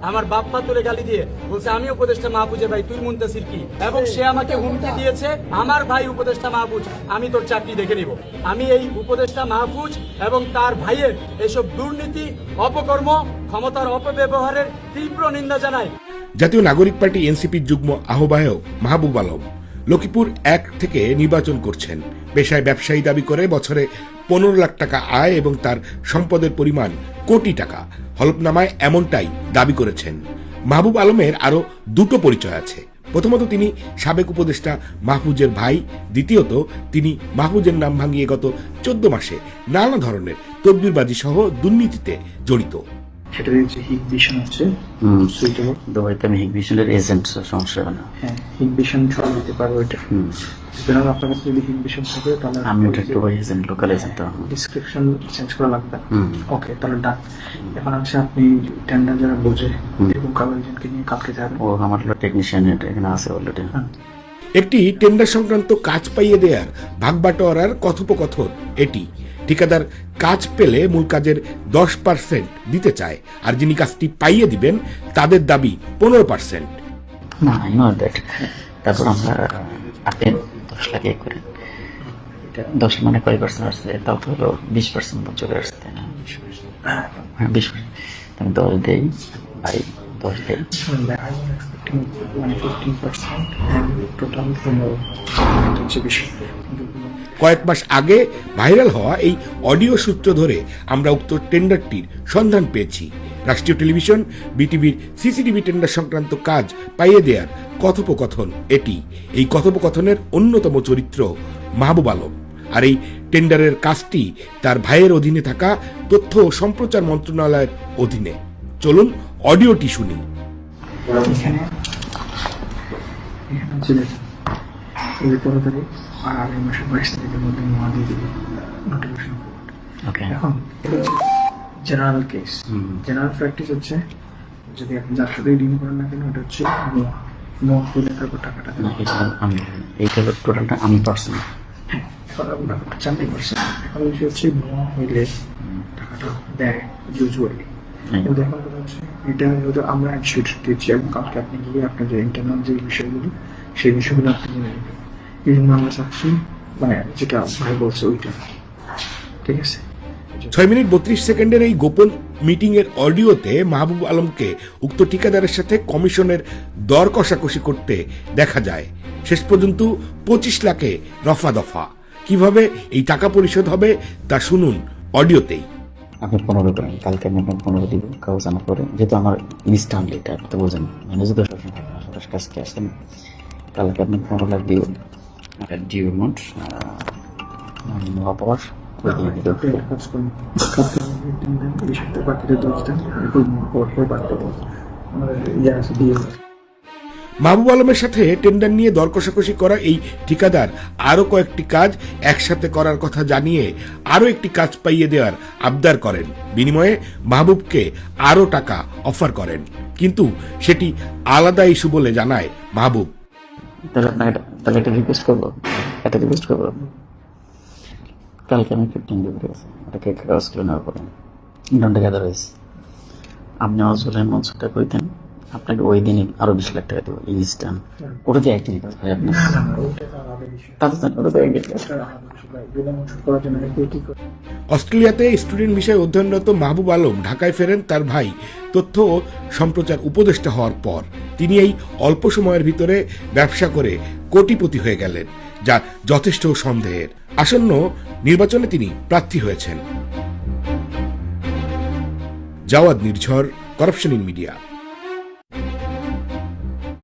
আমার বাপ্পা তুলে গালি দিয়ে বলছে আমি উপদেষ্টা মাহফুজের ভাই তুই মুনতাসির কি, এবং সে আমাকে হুমকি দিয়েছে আমার ভাই উপদেষ্টা মাহফুজ আমি তোর চাকরি দেখে নিব। আমি এই উপদেষ্টা মাহফুজ এবং তার ভাইয়ের এসব দুর্নীতি, অপকর্ম, ক্ষমতার অপব্যবহারের তীব্র নিন্দা জানাই। জাতীয় নাগরিক পার্টি এনসিপির যুগ্ম আহ্বায়ক মাহবুব আলম লক্ষ্মীপুর 1 থেকে নির্বাচন করছেন। পেশায় ব্যবসায়ী দাবি করে বছরে 15 লাখ টাকা আয় এবং তার সম্পদের পরিমাণ কোটি টাকা। হলফনামায় এমনটাই দাবি করেছেন। মাহবুব আলমের আরো দুটো পরিচয় আছে। প্রথমত, তিনি সাবেক উপদেষ্টা মাহফুজের ভাই। দ্বিতীয়ত, তিনি মাহফুজের নাম ভাঙিয়ে গত 14 মাসে নানা ধরনের তদবিরবাজি সহ দুর্নীতিতে জড়িত। সেটা হচ্ছে হিগ ভিশন হচ্ছে দুবাইতে আমি হিগ ভিশনের এজেন্ট, সমস্যা হবে না। হ্যাঁ, হিগ ভিশন ছড়া দিতে পারবো এটা। সুতরাং আপনার কাছে যদি হিগ ভিশন থাকে তাহলে আমি ওটা Dubai agent, local agent. Description change করা লাগবে। ওকে, তাহলে ডান। এখন হচ্ছে আপনি টেন্ডার যারা বোঝে এরকম কারো এজেন্টকে নিয়ে কালকে যাবেন। ও আমার টেকনিশিয়ান এখানে আছে অলরেডি। একটি টেন্ডার সংক্রান্ত কাজ পাইয়ে দেওয়ার ভাগবাটোয়ারার কথোপকথন এটি। ঠিকাদার কাজ পেলে মূল কাজের 10% দিতে চায়, আর যিনি কাজটি পাইয়ে দিবেন তাদের দাবি 15%। না, আই নো দ্যাট। তারপর আমরা আপনি 10 লাখ করেন, 10 মানে কয় পার্সেন্ট আসছে? তাও তো হলো 20% চলে আসছে, তাই না? হ্যাঁ, 20%। আমি 10 দেই ভাই, 10 দেই। মানে 15% টোটাল 15 কয়েক মাস আগে ভাইরাল হওয়া এই অডিও সূত্র ধরে আমরা উক্ত টেন্ডারটির সন্ধান পেয়েছি। রাষ্ট্রীয় টেলিভিশন বিটিভির সিসিটিভি টেন্ডার সংক্রান্ত কাজ পাইয়ে দেওয়ার কথোপকথন এটি। এই কথোপকথনের অন্যতম চরিত্র মাহবুব আলম, আর এই টেন্ডারের কাজটি তার ভাইয়ের অধীনে থাকা তথ্য ও সম্প্রচার মন্ত্রণালয়ের অধীনে। চলুন অডিওটি শুনি। এখানে হচ্ছে এই 15 তারিখ আর আগামী মাসের 22 তারিখের মধ্যে নোয়া দিয়ে দিবে নোটিফিকেশন। ওকে, এখন জেনারেল কেস, জেনারেল প্র্যাকটিস হচ্ছে যদি আপনি যার সাথে ডিল করেন না কেন এটা হচ্ছে নোয়া পেলে তারপর টাকাটা দেবেন। আমি এইটা টোটালটা আমি পার্সোনাল। এখন ব্যাপারটা 40%। এখন বিষয় হচ্ছে নোয়া হইলে টাকাটা দেয় ইউজুয়ালি। কিন্তু এখন কথা হচ্ছে এটা হয়তো আমরা শিট দিচ্ছি এবং কালকে আপনি গিয়ে আপনার যে ইন্টারনাল যে বিষয়গুলো সেই বিষয়গুলো আপনি জেনে নেবেন। এই জন্য আমরা চাচ্ছি মানে যেটা ভাই বলছে ওইটা ঠিক আছে। 6 মিনিট 32 সেকেন্ডের এই গোপন মিটিং এর অডিওতে মাহবুব আলমকে উক্ত ঠিকাদারের সাথে কমিশনের দর কষাকষি করতে দেখা যায়। শেষ পর্যন্ত 25 লাখে রফা দফা। কিভাবে এই টাকা পরিশোধ হবে তা শুনুন অডিওতেই। আপনি 15 করেন, কালকে আমি আপনাকে 15 দিব কাগজ আনা করে, যেহেতু আমার ইনস্ট্যান্টলি এটা আপনি তো বোঝেন, ম্যানেজার তো সবসময় কাজকে আসেন। কালকে আপনি 15 লাখ দিব, ডিউ অ্যামাউন্ট পাওয়ার মাহবুব আলমের সাথে টেন্ডার নিয়ে দর কষাকষি করা এই ঠিকাদার আরো কয়েকটি কাজ একসাথে করার কথা জানিয়ে আরো একটি কাজ পাইয়ে দেওয়ার আবদার করেন। বিনিময়ে মাহবুবকে আরো টাকা অফার করেন, কিন্তু সেটি আলাদা ইস্যু বলে জানায় মাহবুব। তাহলে একটা রিকোয়েস্ট করবো, কালকে আমি 15 দিব, ঠিক আছে? এটাকে কাগজ করে নেওয়ার পরে ডন্ট টুগেদার হয়েছে। আপনি আমার জলের মঞ্চটা কইতেন, আপনাকে ওই দিনই আরো 20 লাখ টাকা দেবো ইনস্ট্যান্ট। ওটা দিয়ে একদিন কাজ হয় আপনার। অস্ট্রেলিয়াতে স্টুডেন্ট বিষয়ে অধ্যয়নরত মাহবুব আলম ঢাকায় ফেরেন তার ভাই তথ্য ও সম্প্রচার উপদেষ্টা হওয়ার পর। তিনি এই অল্প সময়ের ভিতরে ব্যবসা করে কোটিপতি হয়ে গেলেন, যা যথেষ্ট সন্দেহের। আসন্ন নির্বাচনে তিনি প্রার্থী হয়েছেন। Jawad Nirjhar, corruption in media.